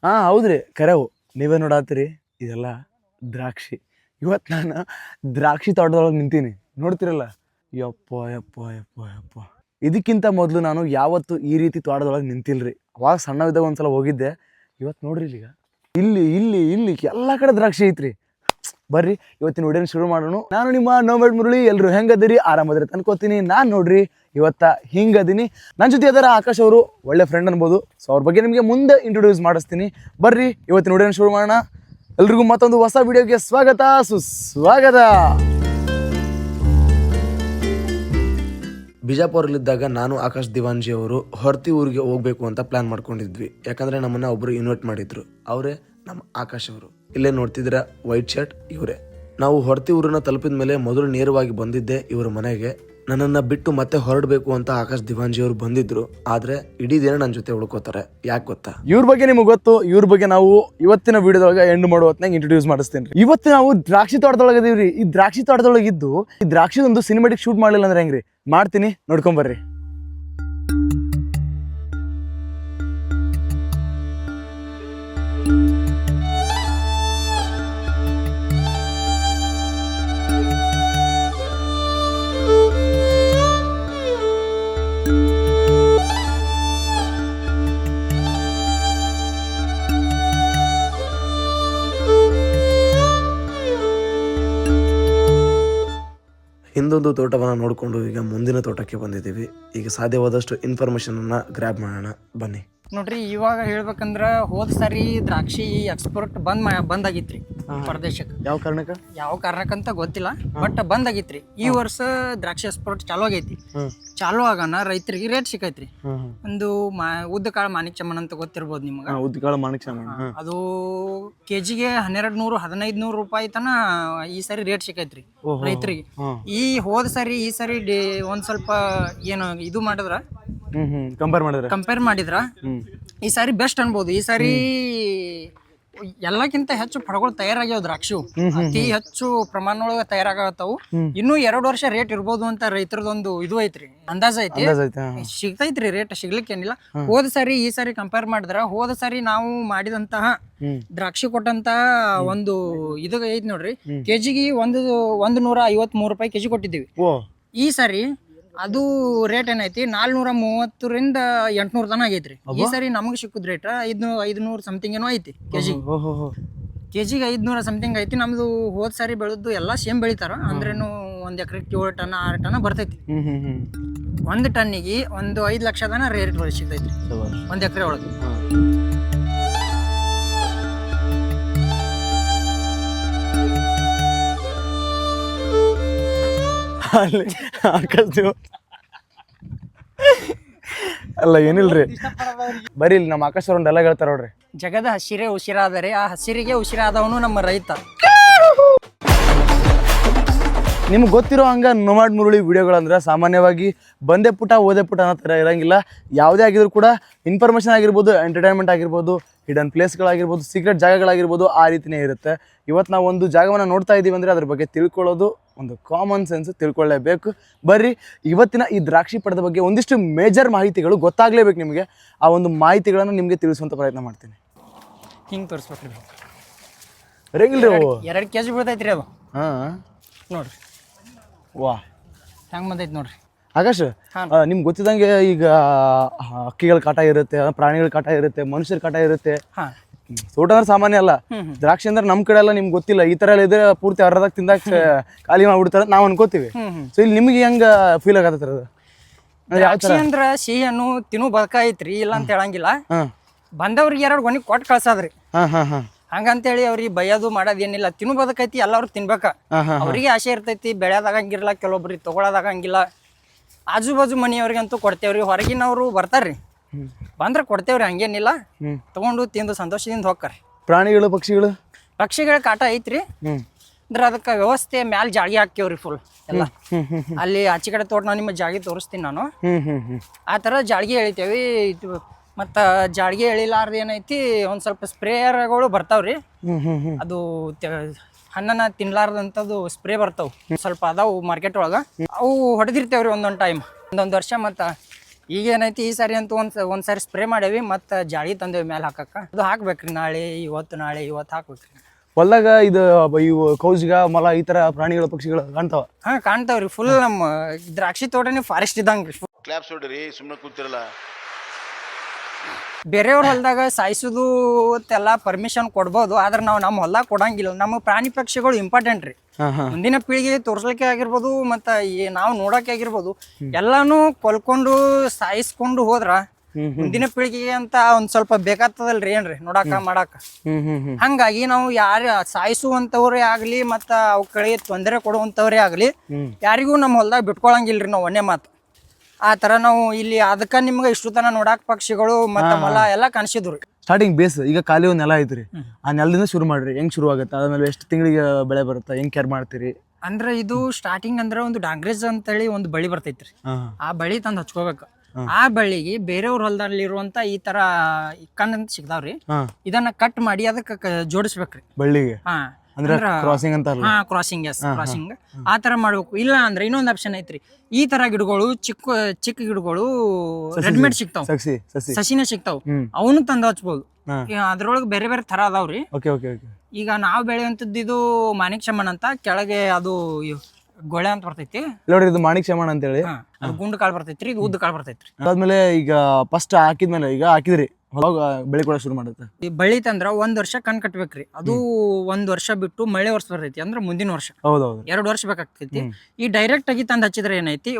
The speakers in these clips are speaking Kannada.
ಹೌದ್ರಿ ಕರೆವು ನೀವೇ ನೋಡಾತ್ರಿ ಇದೆಲ್ಲ ದ್ರಾಕ್ಷಿ. ಇವತ್ತು ನಾನು ದ್ರಾಕ್ಷಿ ತೋಟದೊಳಗೆ ನಿಂತೀನಿ ನೋಡ್ತಿರಲ್ಲ. ಯಪ್ಪ ಯಪ್ಪ ಯಪ್ಪ ಯಪ್ಪ, ಇದಕ್ಕಿಂತ ಮೊದಲು ನಾನು ಯಾವತ್ತು ಈ ರೀತಿ ತೋಟದೊಳಗೆ ನಿಂತಿಲ್ರಿ. ಅವಾಗ ಸಣ್ಣವಿದ್ದಾಗ ಒಂದ್ಸಲ ಹೋಗಿದ್ದೆ. ಇವತ್ತು ನೋಡ್ರಿ ಈಗ ಇಲ್ಲಿ ಇಲ್ಲಿ ಇಲ್ಲಿ ಎಲ್ಲ ಕಡೆ ದ್ರಾಕ್ಷಿ ಐತ್ರಿ. ಬರ್ರಿ ಇವತ್ತಿನ ವಿಡಿಯೋನ ಶುರು ಮಾಡೋಣ. ನಾನು ನಿಮ್ಮ ನೋಬೆಡ್ ಮುರಳಿ. ಎಲ್ಲರೂ ಹೆಂಗದಿರಿ? ಆರಾಮದ್ರಿ ಅನ್ಕೋತೀನಿ. ನಾನು ನೋಡ್ರಿ ಇವತ್ತ ಹಿಂಗದೀನಿ. ನನ್ನ ಜೊತೆ ಅದರ ಆಕಾಶ್ ಅವರು ಒಳ್ಳೆ ಫ್ರೆಂಡ್ ಅನ್ಬೋದು. ಸೊ ಅವ್ರ ಬಗ್ಗೆ ನಿಮಗೆ ಮುಂದೆ ಇಂಟ್ರೊಡ್ಯೂಸ್ ಮಾಡಿಸ್ತೀನಿ. ಬರ್ರಿ ಇವತ್ತಿನ ವಿಡಿಯೋನ ಶುರು ಮಾಡೋಣ. ಎಲ್ರಿಗೂ ಮತ್ತೊಂದು ಹೊಸ ವಿಡಿಯೋಗೆ ಸ್ವಾಗತ ಸುಸ್ವಾಗತ. ಬಿಜಾಪುರಲ್ಲಿದ್ದಾಗ ನಾನು ಆಕಾಶ್ ದಿವಾನ್ಜಿ ಅವರು ಹೊರ್ತಿ ಊರಿಗೆ ಹೋಗ್ಬೇಕು ಅಂತ ಪ್ಲಾನ್ ಮಾಡ್ಕೊಂಡಿದ್ವಿ. ಯಾಕಂದ್ರೆ ನಮ್ಮನ್ನ ಒಬ್ರು ಇನ್ವೈಟ್ ಮಾಡಿದ್ರು. ಅವರೇ ನಮ್ಮ ಆಕಾಶ್ ಅವರು. ಇಲ್ಲೇ ನೋಡ್ತಿದ್ರ ವೈಟ್ ಶರ್ಟ್ ಇವರೇ. ನಾವು ಹೊರ್ತಿ ಊರನ್ನ ತಲುಪಿದ ಮೇಲೆ ಮೊದಲು ನೇರವಾಗಿ ಬಂದಿದ್ದೆ ಇವರ ಮನೆಗೆ. ನನ್ನನ್ನು ಬಿಟ್ಟು ಮತ್ತೆ ಹೊರಡಬೇಕು ಅಂತ ಆಕಾಶ್ ದಿವಾನ್ಜಿ ಅವರು ಬಂದಿದ್ರು. ಆದ್ರೆ ಇಡೀ ದಿನ ನನ್ನ ಜೊತೆ ಉಳ್ಕೋತಾರೆ. ಯಾಕೆ ಗೊತ್ತಾ? ಇವ್ರ ಬಗ್ಗೆ ನಿಮ್ಗೆ ಗೊತ್ತು. ಇವ್ರ ಬಗ್ಗೆ ನಾವು ಇವತ್ತಿನ ವಿಡಿಯೋದೊಳಗೆ ಎಂಡ್ ಮಾಡೋ ಹೊತ್ನಾಗ ಇಂಟ್ರೊಡ್ಯೂಸ್ ಮಾಡಿಸ್ತೀನಿ. ಇವತ್ತು ನಾವು ದ್ರಾಕ್ಷಿ ತೋಟದೊಳಗೆ ಇದೀವ್ರಿ. ಈ ದ್ರಾಕ್ಷಿ ತೋಟದೊಳಗಿದ್ದು ಈ ದ್ರಾಕ್ಷಿದೊಂದು ಸಿನಿಮಾಟಿಕ್ ಶೂಟ್ ಮಾಡಲಿಲ್ಲ ಅಂದ್ರೆ ಹೆಂಗ್ರಿ? ಮಾಡ್ತೀನಿ, ನೋಡ್ಕೊಂಬರ್ರಿ. ಹಿಂದೊಂದು ತೋಟವನ್ನು ನೋಡಿಕೊಂಡು ಈಗ ಮುಂದಿನ ತೋಟಕ್ಕೆ ಬಂದಿದ್ದೀವಿ. ಈಗ ಸಾಧ್ಯವಾದಷ್ಟು ಇನ್ಫಾರ್ಮೇಶನ್ ಗ್ರ್ಯಾಬ್ ಮಾಡೋಣ ಬನ್ನಿ. ನೋಡ್ರಿ, ಇವಾಗ ಹೇಳ್ಬೇಕಂದ್ರ ಹೋದ್ ಸಾರಿ ದ್ರಾಕ್ಷಿ ಎಕ್ಸ್ಪೋರ್ಟ್ ಬಂದಾಗಿತ್ರಿ ಹೊರದೇಶಕ್ಕೆ. ಯಾವ ಕಾರಣಕ್ಕಂತ ಗೊತ್ತಿಲ್ಲ, ಬಟ್ ಬಂದಾಗಿತ್ರಿ. ಈ ವರ್ಷ ದ್ರಾಕ್ಷಿ ಎಕ್ಸ್ಪೋರ್ಟ್ ಚಾಲು ಆಗೈತಿ. ಚಾಲು ಆಗೋಣ ರೈತರಿಗೆ ರೇಟ್ ಸಿಕ್ಕೈತ್ರಿ. ಒಂದು ಉದ್ದ ಕಾಳು ಮಾಣಿಕ್ ಚಮನ್ ಅಂತ ಗೊತ್ತಿರ್ಬೋದು ನಿಮ್ಗೆ. ಉದ್ದ ಕಾಳು ಮಾಣಿಕ್ ಚಮನ್ ಅದು ಕೆಜಿಗೆ 1200-1500 ರೂಪಾಯಿ ತನ ಈ ಸಾರಿ ರೇಟ್ ಸಿಕ್ಕೈತ್ರಿ ರೈತರಿಗೆ. ಈ ಹೋದ್ ಸಾರಿ ಈ ಸಾರಿ ಒಂದ್ ಸ್ವಲ್ಪ ಏನು ಇದು ಮಾಡಿದ್ರ ಕಂಪೇರ್ ಮಾಡಿದ್ರ ಈ ಸಾರಿ ಬೆಸ್ಟ್ ಅನ್ಬೋದು. ಈ ಸಾರಿ ಎಲ್ಲಕ್ಕಿಂತ ಹೆಚ್ಚು ಫಳಗಳು ತಯಾರಾಗ್ಯಾವ. ದ್ರಾಕ್ಷಿ ಅತಿ ಹೆಚ್ಚು ಪ್ರಮಾಣದೊಳಗ ತಯಾರಾಗತ್ತಾವು. ಇನ್ನೂ 2 ವರ್ಷ ರೇಟ್ ಇರ್ಬೋದು ಅಂತ ರೈತರದೊಂದು ಇದು ಐತ್ರಿ, ಅಂದಾಜ್ ಐತಿ. ಸಿಗ್ತೈತ್ರಿ ರೇಟ್, ಸಿಗ್ಲಿಕ್ಕೇನಿಲ್ಲ. ಹೋದ ಸಾರಿ ಈ ಸಾರಿ ಕಂಪೇರ್ ಮಾಡಿದ್ರ ಹೋದ ಸಾರಿ ನಾವು ಮಾಡಿದಂತಹ ದ್ರಾಕ್ಷಿ ಕೊಟ್ಟಂತ ಒಂದು ಇದು ಐತಿ ನೋಡ್ರಿ, ಕೆಜಿಗೆ 153 ರೂಪಾಯಿ ಕೆಜಿ ಕೊಟ್ಟಿದ್ದೀವಿ. ಈ ಸಾರಿ ಅದು ರೇಟ್ ಏನೈತಿ 430ರಿಂದ 800 ತನ ಆಗೈತ್ರಿ. ಈ ಸಾರಿ ನಮಗೆ ಸಿಕ್ಕುದ್ ರೇಟ್ 500 ಸಮಥಿಂಗ್ ಏನೋ ಐತಿ ಕೆಜಿಗೆ 500 ಸಮಥಿಂಗ್ ಐತಿ. ನಮ್ದು ಹೋದ್ ಸಾರಿ ಬೆಳೆದು ಎಲ್ಲ ಸೇಮ್ ಬೆಳಿತಾರ ಅಂದ್ರೇನು 1 ಎಕರೆಗೆ 7 ಟನ್ 6 ಟನ್ ಬರ್ತೈತಿ. 1 ಟನ್ನಿಗೆ ಒಂದು 5 ಲಕ್ಷ ತನ ರೇಟ್ ಸಿಗ್ತೈತ್ರಿ 1 ಎಕರೆ ಒಳಗೆ. ಅಲ್ಲ ಏನಿಲ್ರಿ, ಬರೀ ಇಲ್ಲಿ ನಮ್ಮ ಆಕಾಶ್ ಅವ್ರ ಎಲ್ಲ ಹೇಳ್ತಾರ ನೋಡ್ರಿ. ಜಗದ ಹಸಿರೇ ಉಸಿರಾದರೆ ಆ ಹಸಿರಿಗೆ ಉಸಿರಾದವನು ನಮ್ಮ ರೈತ. ನಿಮ್ಗೆ ಗೊತ್ತಿರೋ ಹಂಗ ನೋಮಾಡ್ ಮುರುಳಿ ವಿಡಿಯೋಗಳಂದ್ರೆ ಸಾಮಾನ್ಯವಾಗಿ ಬಂದೆ ಪುಟ ಓದೆ ಪುಟ ಅನ್ನೋ ಥರ ಇರಂಗಿಲ್ಲ. ಯಾವುದೇ ಆಗಿದ್ರು ಕೂಡ ಇನ್ಫಾರ್ಮೇಷನ್ ಆಗಿರ್ಬೋದು, ಎಂಟರ್ಟೈನ್ಮೆಂಟ್ ಆಗಿರ್ಬೋದು, ಹಿಡನ್ ಪ್ಲೇಸ್ಗಳಾಗಿರ್ಬೋದು, ಸೀಕ್ರೆಟ್ ಜಾಗಗಳಾಗಿರ್ಬೋದು, ಆ ರೀತಿಯೇ ಇರುತ್ತೆ. ಇವತ್ತು ನಾವು ಒಂದು ಜಾಗವನ್ನು ನೋಡ್ತಾ ಇದ್ದೀವಿ ಅಂದರೆ ಅದ್ರ ಬಗ್ಗೆ ತಿಳ್ಕೊಳ್ಳೋದು ಒಂದು ಕಾಮನ್ ಸೆನ್ಸ್, ತಿಳ್ಕೊಳ್ಳೇಬೇಕು. ಬರ್ರಿ ಇವತ್ತಿನ ಈ ದ್ರಾಕ್ಷಿ ಪಡದ ಬಗ್ಗೆ ಒಂದಿಷ್ಟು ಮೇಜರ್ ಮಾಹಿತಿಗಳು ಗೊತ್ತಾಗಲೇಬೇಕು ನಿಮಗೆ. ಆ ಒಂದು ಮಾಹಿತಿಗಳನ್ನು ನಿಮಗೆ ತಿಳಿಸುವಂಥ ಪ್ರಯತ್ನ ಮಾಡ್ತೀನಿ. ಹಿಂಗೆ ತೋರಿಸ್ಬೇಕ್ರಿ, ರೇಗಿಲ್ರಿ 2 ಕೆಜಿ ಬೀಳ್ತೈತ್ರಿ ಅದು. ನೋಡ್ರಿ ವಾ ಹೆಂಗೆ ಬಂದೈತಿ ನೋಡ್ರಿ. ಆಕಾಶ್, ನಿಮ್ಗೆ ಗೊತ್ತಿದ್ದಂಗೆ ಈಗ ಹಕ್ಕಿಗಳ ಕಾಟ ಇರುತ್ತೆ, ಪ್ರಾಣಿಗಳ ಕಾಟ ಇರುತ್ತೆ, ಮನುಷ್ಯರ ಕಾಟ ಇರುತ್ತೆ. ತೋಟ ಅಂದ್ರೆ ಸಾಮಾನ್ಯ ಅಲ್ಲ. ದ್ರಾಕ್ಷಿ ಅಂದ್ರೆ ನಮ್ ಕಡೆ ಎಲ್ಲ ನಿಮ್ಗೆ ಗೊತ್ತಿಲ್ಲ. ಈ ತರ ಎಲ್ಲ ಇದ್ರೆ ಪೂರ್ತಿ ಅರ್ಧದಾಗ ತಿಂದಾಕ ಖಾಲಿ ಮಾಡ್ಬಿಡ್ತಾರ ನಾವ್ ಅನ್ಕೋತೀವಿ. ಸೊ ಇಲ್ಲಿ ನಿಮ್ಗೆ ಹೆಂಗ ಫೀಲ್ ಆಗತ್ತ? ದ್ರಾಕ್ಷಿ ಅಂದ್ರ ಸಿಹಿ ಹಣ್ಣು ತಿನ್ನು ಬದಕ ಐತ್ರಿ, ಇಲ್ಲ ಅಂತ ಹೇಳಂಗಿಲ್ಲ. ಬಂದವ್ರಿಗೆ 2 ಗೊನಿ ಕೊಟ್ಟು ಕಳ್ಸಾದ್ರಿ. ಹಂಗಂತೇಳಿ ಅವ್ರಿಗೆ ಬೈಯೋದು ಮಾಡೋದು ಏನಿಲ್ಲ. ತಿನ್ನು ಬದಕೈತಿ, ಎಲ್ಲರೂ ತಿನ್ಬೇಕ. ಅವ್ರಿಗೆ ಆಸೆ ಇರ್ತೈತಿ, ಬೆಳೆಯೋದಾಗಂಗಿಲ್ಲ, ಕೆಲವೊಬ್ರಿಗೆ ತಗೊಳೋದಾಗಂಗಿಲ್ಲ. ಆಜು ಬಾಜು ಮನೆಯವ್ರಿಗಂತೂ ಕೊಡ್ತೇವ್ರಿ. ಹೊರಗಿನವ್ರು ಬರ್ತಾರ್ರಿ, ಬಂದ್ರೆ ಕೊಡ್ತೇವ್ರಿ, ಹಂಗೇನಿಲ್ಲ. ತಗೊಂಡು ತಿಂದು ಸಂತೋಷದಿಂದ ಹೋಗ್ತಾರ್ರಿ. ಪ್ರಾಣಿಗಳು ಪಕ್ಷಿಗಳ ಕಾಟ ಐತ್ರಿ. ಅಂದ್ರೆ ಅದಕ್ಕೆ ವ್ಯವಸ್ಥೆ ಮ್ಯಾಲ ಜಾಳ್ಗಿ ಹಾಕ್ಯವ್ರಿ ಫುಲ್ ಎಲ್ಲ. ಅಲ್ಲಿ ಆಚೆ ಕಡೆ ತೋಟ ನಾವು ನಿಮ್ಮ ಜಾಳ್ಗಿ ತೋರಿಸ್ತೀನಿ ನಾನು. ಆ ಥರ ಜಾಳ್ಗಿ ಎಳಿತೇವಿ. ಮತ್ತು ಜಾಳ್ಗಿ ಎಳಿಲಾರ್ದು ಏನೈತಿ, ಒಂದು ಸ್ವಲ್ಪ ಸ್ಪ್ರೇಯರ್ಗಳು ಬರ್ತಾವ್ರಿ. ಅದು ಹಣ್ಣನ್ನ ತಿನ್ಲಾರ್ದಂಥದ್ದು ಸ್ಪ್ರೇ ಬರ್ತಾವೆ, ಸ್ವಲ್ಪ ಅದಾವು ಮಾರ್ಕೆಟ್ ಒಳಗೆ. ಅವು ಹೊಡೆದಿರ್ತೇವ್ರಿ ಒಂದೊಂದು ಟೈಮ್, ಒಂದೊಂದು ವರ್ಷ. ಮತ್ತು ಈಗ ಏನೈತಿ ಈ ಸಾರಿ ಅಂತೂ ಒಂದ್ ಸಾರಿ ಸ್ಪ್ರೇ ಮಾಡೇವಿ ಮತ್ತು ಜಾಳಿ ತಂದೇವಿ ಮೇಲೆ ಹಾಕಕ್ಕ ಅದು ಹಾಕ್ಬೇಕ್ರಿ ನಾಳೆ ಇವತ್ತು ಹಾಕ್ಬೇಕ್ರಿ. ಹೊಲ್ದಾಗ ಇವು ಕೌಜಿಗ ಮೊಲ ಈ ತರ ಪ್ರಾಣಿಗಳು ಪಕ್ಷಿಗಳು ಕಾಣ್ತಾವ? ಹಾ ಕಾಣ್ತಾವ್ರಿ. ಫುಲ್ ನಮ್ಮ ದ್ರಾಕ್ಷಿ ತೋಟನೇ ಫಾರೆಸ್ಟ್ ಇದ್ದಂಗ್ರಿ. ಕ್ಲಾಪ್ಸ್ ಹೊಡ್ರಿ, ಸುಮ್ಮನೆ ಕೂತಿರಲ್ಲ. ಬೇರೆಯವ್ರ ಹೊಲದಾಗ ಸಾಯಿಸೋದು ಎಲ್ಲ ಪರ್ಮಿಷನ್ ಕೊಡ್ಬೋದು, ಆದ್ರೆ ನಾವು ನಮ್ಮ ಹೊಲ್ದಾಗ ಕೊಡಂಗಿಲ್ಲ. ನಮ್ಮ ಪ್ರಾಣಿ ಪಕ್ಷಿಗಳು ಇಂಪಾರ್ಟೆಂಟ್ ರೀ. ಮುಂದಿನ ಪೀಳಿಗೆ ತೋರ್ಸ್ಲಿಕ್ಕೆ ಆಗಿರ್ಬೋದು ಮತ್ತು ನಾವು ನೋಡಕ್ಕೆ ಆಗಿರ್ಬೋದು, ಎಲ್ಲಾನು ಕೊಲ್ಕೊಂಡು ಸಾಯಿಸ್ಕೊಂಡು ಹೋದ್ರ ಮುಂದಿನ ಪೀಳಿಗೆಗೆ ಅಂತ ಒಂದ್ ಸ್ವಲ್ಪ ಬೇಕಾಗ್ತದಲ್ರಿ ಏನ್ರಿ ನೋಡಾಕ ಮಾಡಾಕ. ಹಂಗಾಗಿ ನಾವು ಯಾರ ಸಾಯಿಸುವಂತವ್ರೇ ಆಗ್ಲಿ ಮತ್ತ ಅವಗಳಿಗೆ ತೊಂದರೆ ಕೊಡುವಂತವ್ರೇ ಆಗ್ಲಿ ಯಾರಿಗೂ ನಮ್ಮ ಹೊಲ್ದಾಗ ಬಿಟ್ಕೊಳಂಗಿಲ್ರಿ ನಾವು ಒಂದೇ ಮಾತು. ಆ ತರ ನಾವು ಇಲ್ಲಿ ಅದಕ್ಕ ನಿಮ್ಗೆ ಇಷ್ಟು ತನ ನೋಡಾಕ ಪಕ್ಷಿಗಳು ಮತ್ತ ಮೊಲ ಎಲ್ಲ ಕಾಣಿಸಿದ್ರಿ. ಸ್ಟಾರ್ಟಿಂಗ್ ಬೇಸ್ ಈಗ ಖಾಲಿ ಒಂದು ನೆಲ ಐತ್ರಿ, ಆ ನೆಲದಿಂದ ಶುರು ಮಾಡ್ರಿ. ಹೆಂಗ್ ಶುರು ಆಗುತ್ತೆ, ಅದಾದ್ಮೇಲೆ ಎಷ್ಟು ತಿಂಗಳಿಗೆ ಬೆಳೆ ಬರುತ್ತೆ, ಹೆಂಗ್ ಕೇರ್ ಮಾಡ್ತೀರಿ? ಅಂದ್ರೆ ಇದು ಸ್ಟಾರ್ಟಿಂಗ್ ಅಂದ್ರೆ ಒಂದು ಡಾಂಗ್ರೇಜ್ ಅಂತೇಳಿ ಒಂದು ಬಳಿ ಬರ್ತೈತ್ರಿ. ಆ ಬಳಿ ತಂದು ಹಚ್ಕೋಬೇಕು. ಆ ಬಳ್ಳಿಗೆ ಬೇರೆಯವ್ರ ಹೊಲದಲ್ಲಿರುವಂತ ಈ ತರ ಕಣ್ಣಂತ ಸಿಗ್ತಾವ್ರಿ, ಇದನ್ನ ಕಟ್ ಮಾಡಿ ಅದಕ್ಕೆ ಜೋಡಿಸ್ಬೇಕ್ರಿ ಬಳ್ಳಿಗೆ. ಅಂದ್ರೆ ಕ್ರಾಸಿಂಗ್ ಅಂತ. ಕ್ರಾಸಿಂಗ್ ಕ್ರಾಸಿಂಗ್ ಆ ತರ ಮಾಡ್ಬೇಕು. ಇಲ್ಲ ಅಂದ್ರೆ ಇನ್ನೊಂದ್ ಆಪ್ಷನ್ ಐತ್ರಿ, ಈ ತರ ಗಿಡಗಳು ಚಿಕ್ಕ ಗಿಡಗಳು ರೆಡಿಮೇಡ್ ಸಿಗ್ತಾವ, ಸಸಿನೇ ಸಿಗ್ತಾವ, ಅವನು ತಂದು ಹಚ್ಬೋದು. ಅದ್ರೊಳಗೆ ಬೇರೆ ಬೇರೆ ತರ ಅದಾವ್ರಿ. ಈಗ ನಾವು ಬೆಳೆಯುವಂತದ್ದು ಇದು ಮಾಣಿಕ್ ಶಮನ್ ಅಂತ, ಕೆಳಗೆ ಅದು ಗೊಳೆ ಅಂತ ಬರ್ತೈತಿ ನೋಡ್ರಿ, ಇದು ಮಾಣಿಕ್ ಶಮನ್ ಅಂತ ಹೇಳಿ. ಅದು ಗುಂಡು ಕಾಳು ಬರ್ತೈತ್ರಿ, ಇದು ಉದ್ದ ಕಾಳು ಬರ್ತೈತ್ರಿ. ಅದಾದ್ಮೇಲೆ ಈಗ ಫಸ್ಟ್ ಹಾಕಿದ್ಮೇಲೆ ಈಗ ಹಾಕಿದ್ರಿ ಬೆಳೆ ಕೂಡ ಶುರು ಮಾಡುತ್ತೆ. ಈ ಬಳ್ಳಿ ತಂದ್ರ 1 ವರ್ಷ ಕಣ್ ಕಟ್ಬೇಕ್ರಿ. ಅದು 1 ವರ್ಷ ಬಿಟ್ಟು ಮಳೆ ವರ್ಷ ಬರ್ತೈತಿ, ಅಂದ್ರೆ ಮುಂದಿನ ವರ್ಷ 2 ವರ್ಷ ಬೇಕಾಗ್ತೈತಿ. ಈ ಡೈರೆಕ್ಟ್ ಆಗಿ ತಂದ್ ಹಚ್ಚಿದ್ರೆ ಏನೈತಿ,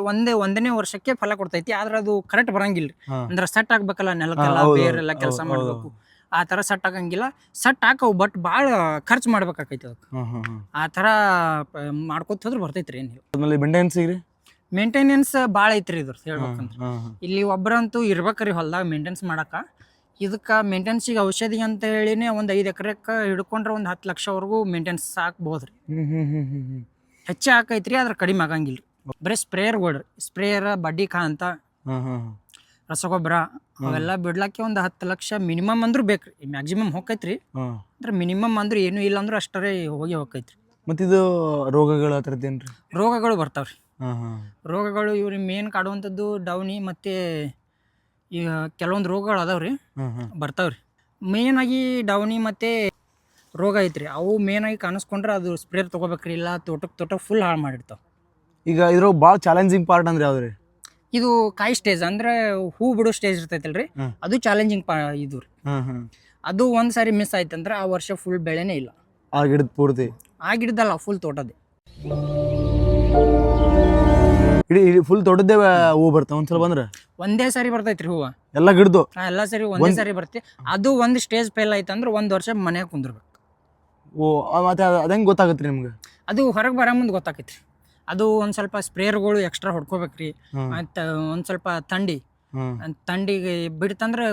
ಒಂದನೇ ವರ್ಷಕ್ಕೆ ಫಲ ಕೊಡ್ತೈತಿ. ಆದ್ರೆ ಅದು ಕರೆಕ್ಟ್ ಬರಂಗಿಲ್ರಿ. ಅಂದ್ರೆ ಸೆಟ್ ಆಗ್ಬೇಕಲ್ಲ, ನೆಲಕ್ಕೆಲ್ಲ ಬೇರೆಲ್ಲ ಕೆಲಸ ಮಾಡ್ಬೇಕು. ಆ ತರ ಸೆಟ್ ಆಗಂಗಿಲ್ಲ. ಸೆಟ್ ಹಾಕವು, ಬಟ್ ಭಾಳ ಖರ್ಚು ಮಾಡ್ಬೇಕಾಕೈತಿ ಅದಕ್ಕೆ. ಆ ತರ ಮಾಡ್ಕೊತ ಹೋದ್ರೆ ಬರ್ತೈತ್ರಿ. ಏನಿಲ್ಲ ಮೇಂಟೆನೆನ್ಸ್ ಭಾಳ ಐತ್ರಿ ಇದ್ರ ಹೇಳ್ಬೇಕಂದ್ರ. ಇಲ್ಲಿ ಒಬ್ಬರಂತೂ ಇರ್ಬೇಕ್ರಿ ಹೊಲ್ದಾಗ ಮೇಂಟೆನ್ಸ್ ಮಾಡಾಕ. ಇದಕ್ಕೆ ಮೇಂಟೆನ್ಸಿಗೆ ಔಷಧಿ ಅಂತ ಹೇಳಿನೇ ಒಂದು 5 ಎಕರೆಕ್ಕೆ ಹಿಡ್ಕೊಂಡ್ರೆ ಒಂದು 10 ಲಕ್ಷವರೆಗೂ ಮೇಂಟೆನ್ಸ್ ಸಾಕ್ಬೋದ್ರಿ. ಹೆಚ್ಚು ಹಾಕೈತ್ರಿ, ಆದ್ರೆ ಕಡಿಮೆ ಆಗಂಗಿಲ್ರಿ. ಬರೀ ಸ್ಪ್ರೇಯರ್ ಬಡ್ಡಿ ಖಾ ಅಂತ ರಸಗೊಬ್ಬರ ಅವೆಲ್ಲ ಬಿಡ್ಲಾಕೆ ಒಂದು 10 ಲಕ್ಷ ಮಿನಿಮಮ್ ಅಂದ್ರೂ ಬೇಕ್ರಿ. ಮ್ಯಾಕ್ಸಿಮಮ್ ಹೋಗೈತ್ರಿ, ಅಂದ್ರೆ ಮಿನಿಮಮ್ ಅಂದ್ರೆ ಏನೂ ಇಲ್ಲ ಅಂದ್ರೆ ಅಷ್ಟರೇ ಹೋಗೈತ್ರಿ. ಮತ್ತಿದು ರೋಗಗಳು ಆ ಥರದ್ದೇನ್ರಿ? ರೋಗಗಳು ಬರ್ತಾವ್ರಿ. ರೋಗಗಳು ಇವ್ರಿಗೆ ಮೇನ್ ಕಾಡುವಂಥದ್ದು ಡೌನಿ ಮತ್ತೆ ಈಗ ಕೆಲವೊಂದು ರೋಗಗಳು ಅದಾವ್ರಿ, ಬರ್ತಾವ್ರಿ. ಮೇನ್ ಆಗಿ ಡೌನಿ ಮತ್ತೆ ರೋಗ ಐತ್ರಿ, ಅವು ಮೇನ್ ಆಗಿ ಕಾಣಿಸ್ಕೊಂಡ್ರೆ ಅದು ಸ್ಪ್ರೇ ತಗೋಬೇಕ್ರಿ, ಇಲ್ಲ ತೋಟಕ್ಕೆ ಫುಲ್ ಹಾಳು ಮಾಡಿರ್ತಾವ. ಈಗ ಇದ್ರ ಭಾಳ ಚಾಲೆಂಜಿಂಗ್ ಪಾರ್ಟ್ ಅಂದ್ರೆ ಯಾವ್ದ್ರಿ? ಇದು ಕಾಯಿ ಸ್ಟೇಜ್ ಅಂದ್ರೆ ಹೂ ಬಿಡೋ ಸ್ಟೇಜ್ ಇರ್ತೈತಲ್ರಿ, ಅದು ಚಾಲೆಂಜಿಂಗ್ ಇದು ರೀ. ಅದು ಒಂದ್ ಸಾರಿ ಮಿಸ್ ಆಯ್ತಂದ್ರೆ ಆ ವರ್ಷ ಫುಲ್ ಬೆಳೆನೇ ಇಲ್ಲ. ಆ ಗಿಡದ ಪೂರ್ತಿ? ಆ ಗಿಡದಲ್ಲ, ಫುಲ್ ತೋಟದೇ. ಇಡೀ ಫುಲ್ ತೋಟದ್ದೇ ಹೂ ಬರ್ತಾವ ಒಂದ್ಸಲ ಬಂದ್ರೆ? ಒಂದೇ ಸಾರಿ ಬರ್ತೈತ್ರಿ ಹೂವ ಎಲ್ಲ ಗಿಡದು? ಎಲ್ಲ ಸರಿ ಒಂದೇ ಸಾರಿ ಬರ್ತಿ. ಅದು ಒಂದು ಸ್ಟೇಜ್ ಫೇಲ್ ಆಯ್ತಂದ್ರೆ 1 ವರ್ಷ ಮನ್ಯಾಗ ಕುಂದಿರ್ಬೇಕು. ಓ, ಮತ್ತೆ ಅದಂಗೆ ಗೊತ್ತಾಗತ್ರಿ ನಿಮ್ಗೆ? ಅದು ಹೊರಗೆ ಬರೋ ಮುಂದೆ ಗೊತ್ತಾಕೈತ್ರಿ. ಅದು ಒಂದ್ ಸ್ವಲ್ಪ ಸ್ಪ್ರೇಯರ್ಗಳು ಎಕ್ಸ್ಟ್ರಾ ಹೊಡ್ಕೋಬೇಕ್ರಿ. ಮತ್ತು ಒಂದ್ ಸ್ವಲ್ಪ ತಂಡಿಗೆ ಬಿಡ್ತಂದ್ರೆ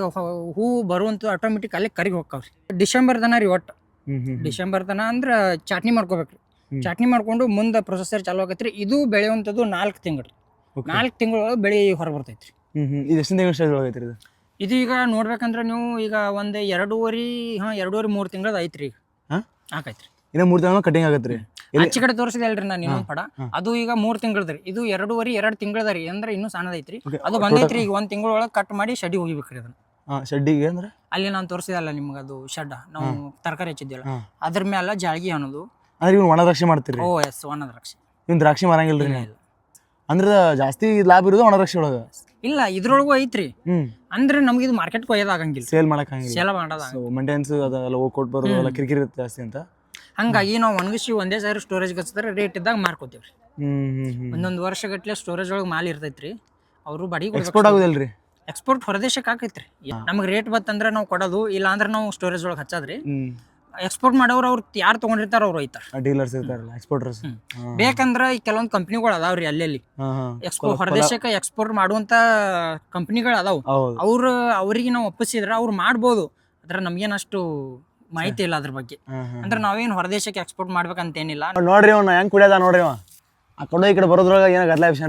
ಹೂ ಬರುವಂತ ಆಟೋಮೆಟಿಕ್ ಅಲ್ಲಿ ಕರಿಗೆ ಹೋಗ್ತಾವ್ರಿ. ಡಿಸೆಂಬರ್ ತನ ರೀ, ಒಟ್ಟು ಡಿಸೆಂಬರ್ ತನ ಅಂದ್ರೆ ಚಟ್ನಿ ಮಾಡ್ಕೋಬೇಕ್ರಿ. ಚಟ್ನಿ ಮಾಡ್ಕೊಂಡು ಮುಂದೆ ಪ್ರೊಸೆಸರ್ ಚಾಲು ಆಗತ್ರಿ. ಇದು ಬೆಳೆಯುವಂಥದ್ದು 4 ತಿಂಗಳು. 4 ತಿಂಗಳೊಳಗೆ ಬೆಳೆ ಹೊರ ಬರ್ತೈತ್ರಿ. ಇದು ಎಷ್ಟು ತಿಂಗಳ ಸ್ಟೇಜ್ ಒಳಗೈತ್ರಿ ಇದು? ಇದು ಈಗ ನೋಡ್ಬೇಕಂದ್ರೆ ನೀವು ಈಗ ಒಂದು 2.5-3 ತಿಂಗಳದ ಐತ್ರಿ. ಈಗ ಹಾಕೈತ್ರಿ. ಇನ್ನ 3 ತಿಂಗಳ ಕಟಿಂಗ್ ಆಗತ್ರಿ. ಆಚೆ ಕಡೆ ತೋರಿಸಿದೆ ಅಲ್ರಿ ನಾನು ಇನ್ನೊಂದು ಪಡ, ಅದು ಈಗ 3 ತಿಂಗಳದ್ರಿ. ಇದು 2.5-2 ತಿಂಗಳದ ರೀ, ಅಂದ್ರೆ ಇನ್ನೂ ಸಣ್ಣದೈತ್ರಿ. ಅದು ಬಂದೈತ್ರಿ. ಈಗ 1 ತಿಂಗಳೊಳಗೆ ಕಟ್ ಮಾಡಿ ಶೆಡ್ಡಿಗೆ ಹೋಗಿಬೇಕ್ರಿ. ಅದನ್ನ ಶೆಡ್ಡಿಗೆ ಅಂದ್ರೆ ಅಲ್ಲಿ ನಾನು ತೋರಿಸಿದಲ್ಲ ನಿಮ್ಗೆ, ಅದು ಶೆಡ್ ನಾವು ತರಕಾರಿ ಹೆಚ್ಚಿದ್ವಲ್ಲ ಅದ್ರ ಮೇಲೆ ಜಾಳ್ಗಿ ಅನ್ನೋದು. ಅಂದ್ರೆ ಇವ್ನು ಒಣ ದ್ರಾಕ್ಷಿ ಮಾಡ್ತೀರಿ? ಓ ಎಸ್, ಒಣ ದ್ರಾಕ್ಷಿ. ಇವ್ನು ದ್ರಾಕ್ಷಿ ಮಾರಂಗಿಲ್ರಿ? ಅಂದ್ರೆ ಜಾಸ್ತಿ ಲಾಭ ಇರೋದು ಒಣ ದ್ರಾಕ್ಷಿ ಒಳಗ? ಇಲ್ಲ, ಇದ್ರೊಳಗೂ ಐತ್ರಿ. ಅಂದ್ರೆ ನಮ್ಗೆ ಇದು ಮಾರ್ಕೆಟ್ ಕೊಯ್ಯೋದಾಗಂಗಿಲ್ಲ, ಸೇಲ್ ಮಾಡಕ್ಕಾಗಿಲ್ಲ, ಸೇಲ್ ಮಾಡೋದ. ಮೇಂಟೆನೆನ್ಸ್ ಅದೆಲ್ಲ ಕೊಟ್ಟು ಬರೋದು ಕಿರಿಕಿರಿ ಇರುತ್ತೆ ಜಾಸ್ತಿ ಅಂತ. ಹಂಗಾಗಿ ನಾವು ಒಣಗಿಸಿ ಒಂದೇ ಸಾರಿ ಸ್ಟೋರೇಜ್ ಹಚ್ಚಿದ್ರೆ ರೇಟ್ ಇದ್ದಾಗ ಮಾರ್ಕೋತೀವ್ರಿ. 1 ವರ್ಷ ಗಟ್ಲೆ ಸ್ಟೋರೇಜ್ ಒಳಗೆ ಮಾಲ್ ಇರ್ತೈತ್ರಿ. ಅವರು ಬಾಡಿಗೆ ಎಕ್ಸ್ಪೋರ್ಟ್ ಆಗುದಿಲ್ರಿ? ಎಕ್ಸ್ಪೋರ್ಟ್ ಹೊರದೇಶಕ್ಕೆ ಆಕೈತ್ರಿ. ನಮ್ಗೆ ರೇಟ್ ಬತ್ತಂದ್ರೆ ನಾವು ಕೊಡೋದು, ಇಲ್ಲ ಅಂದ್ರೆ ನಾವು ಸ್ಟೋರೇಜ್ ಒಳಗೆ ಹಚ್ಚೋದ್ರಿ. ಎಕ್ಸ್ಪೋರ್ಟ್ ಮಾಡೋರು ಅವ್ರು ಯಾರು ತಗೊಂಡಿರ್ತಾರ ಅವ್ರು ಐತಾರ, ಡೀಲರ್ಸ್ ಇರ್ತಾರಲ್ಲ, ಎಕ್ಸ್ಪೋರ್ಟರ್ಸ್. ಬೇಕಂದ್ರೆ ಈ ಕೆಲವೊಂದು ಕಂಪ್ನಿಗಳು ಅದಾವ್ರಿ ಅಲ್ಲೆಲ್ಲಿ ಹೊರದೇಶಕ್ಕೆ ಎಕ್ಸ್ಪೋರ್ಟ್ ಮಾಡುವಂತ ಕಂಪ್ನಿಗಳು ಅದಾವ. ಅವ್ರಿಗೆ ನಾವು ಒಪ್ಪಿಸಿದ್ರೆ ಅವ್ರು ಮಾಡ್ಬೋದು. ಅದ್ರ ನಮ್ಗೇನಷ್ಟು ಮಾಹಿತಿ ಇಲ್ಲ ಅದ್ರ ಬಗ್ಗೆ. ಅಂದ್ರೆ ನಾವೇನು ಹೊರದೇಶಕ್ಕೆ ಎಕ್ಸ್ಪೋರ್ಟ್ ಮಾಡ್ಬೇಕಂತೇನಿಲ್ಲ. ನೋಡ್ರಿ ಅವ್ನ ಹೆಂಗ್ ಕುಡಿಯೋದ ನೋಡ್ರಿ, ಆ ಕಡೆ ಈ ಕಡೆ ಬರೋದ್ರೊಳಗ ಏನ ಗದ್ಲ ವಿಷಯ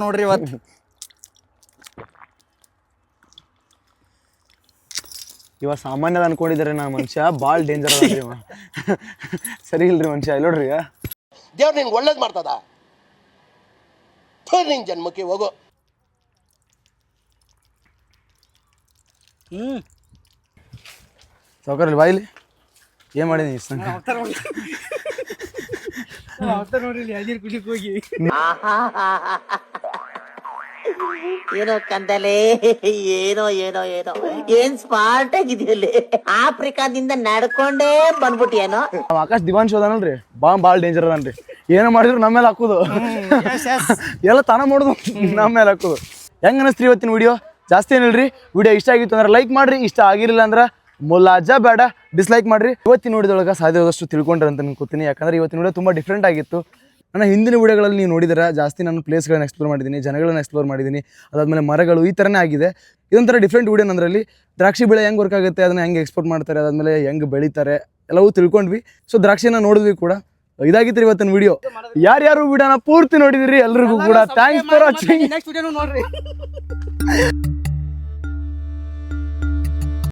ನೋಡ್ರಿ. ಇವತ್ತು ಇವ ಸಾಮಾನ್ಯದ ಅನ್ಕೊಂಡಿದ್ದಾರೆ, ನಾ ಮನುಷ್ಯ ಭಾಳ ಡೇಂಜರ್ ಅದ ಇವ. ಸರಿ ಇಲ್ರಿ ಮನುಷ್ಯ. ನೋಡ್ರಿ, ದೇವ್ರು ನಿನ್ಗೆ ಒಳ್ಳೇದು ಮಾಡ್ತದ, ನಿನ್ ಜನ್ಮಕ್ಕೆ ಹೋಗೋ. ಸಾವುಕಾರಲ್ಲಿ ಬಾಯಿಲಿ ಏನು ಮಾಡಿದೀನಿ ಇಷ್ಟ ಏನೋ ಕಂದಲೆ ಏನೋ ಏನೋ ಏನೋ ಏನ್ ಸ್ಮಾರ್ಟ್ ಆಗಿದೆಯಲ್ಲಿ ಆಫ್ರಿಕಾದಿಂದ ನಡ್ಕೊಂಡೇ ಬಂದ್ಬಿಟ್ಟಿಯೇನೋ. ನಮ್ಮ ಆಕಾಶ್ ದಿವಾನ್ ಶೋ ಅದಾನಲ್ರಿ ಭಾಳ ಡೇಂಜರ್ ಅದನ್ರಿ. ಏನೋ ಮಾಡಿದ್ರು ನಮ್ಮ ಮೇಲೆ ಹಾಕೋದು ಎಲ್ಲ ತಾನ ಮಾಡೋದು ನಮ್ಮ ಮೇಲೆ ಹಾಕೋದು. ಹೆಂಗೆ ಅನಿಸ್ತ್ರಿ ಇವತ್ತಿನ ವಿಡಿಯೋ? ಜಾಸ್ತಿ ಏನಿಲ್ರಿ. ವಿಡಿಯೋ ಇಷ್ಟ ಆಗಿತ್ತು ಅಂದ್ರೆ ಲೈಕ್ ಮಾಡ್ರಿ, ಇಷ್ಟ ಆಗಿರಲಿಲ್ಲ ಅಂದ್ರೆ ಮುಲಾಜ ಬೇಡ ಡಿಸ್ಲೈಕ್ ಮಾಡ್ರಿ. ಇವತ್ತಿನ ವಿಡಿಯೋದೊಳಗೆ ಸಾಧ್ಯವಾದಷ್ಟು ತಿಳ್ಕೊಂಡ್ರೆ ಅಂತ ಅನ್ಕೋತೀನಿ. ಯಾಕಂದ್ರೆ ಇವತ್ತಿನ ವಿಡಿಯೋ ತುಂಬ ಡಿಫ್ರೆಂಟ್ ಆಗಿತ್ತು. ನನ್ನ ಹಿಂದಿನ ವಿಡಿಯೋಗಳಲ್ಲಿ ನೀವು ನೋಡಿದ್ರೆ ಜಾಸ್ತಿ ನಾನು ಪ್ಲೇಸ್ಗಳನ್ನ ಎಕ್ಸ್ಪ್ಲೋರ್ ಮಾಡಿದ್ದೀನಿ, ಜನಗಳನ್ನ ಎಕ್ಸ್ಪ್ಲೋರ್ ಮಾಡಿದ್ದೀನಿ, ಅದಾದಮೇಲೆ ಮರಗಳು ಈ ಥರನೇ ಆಗಿದೆ. ಇದೊಂಥರ ಡಿಫ್ರೆಂಟ್ ವಿಡಿಯೋ. ಅದರಲ್ಲಿ ದ್ರಾಕ್ಷಿ ಬೆಳೆ ಹೆಂಗೆ ವರ್ಕ್ ಆಗುತ್ತೆ, ಅದನ್ನು ಹೆಂಗೆ ಎಕ್ಸ್ಪೋರ್ಟ್ ಮಾಡ್ತಾರೆ, ಅದಾದಮೇಲೆ ಹೆಂಗೆ ಬೆಳೀತಾರೆ ಎಲ್ಲವೂ ತಿಳ್ಕೊಂಡ್ವಿ. ಸೊ ದ್ರಾಕ್ಷಿನ ನೋಡಿದ್ವಿ ಕೂಡ. ಇದಾಗಿತ್ತು ಇವತ್ತಿನ ವಿಡಿಯೋ. ಯಾರ್ಯಾರು ವಿಡಿಯೋನ ಪೂರ್ತಿ ನೋಡಿದಿರಿ ಎಲ್ರಿಗೂ ಕೂಡ ಥ್ಯಾಂಕ್ಸ್ ಫಾರ್ ವಾಚಿಂಗ್. ನೆಕ್ಸ್ಟ್ ವಿಡಿಯೋನು ನೋಡ್ರಿ.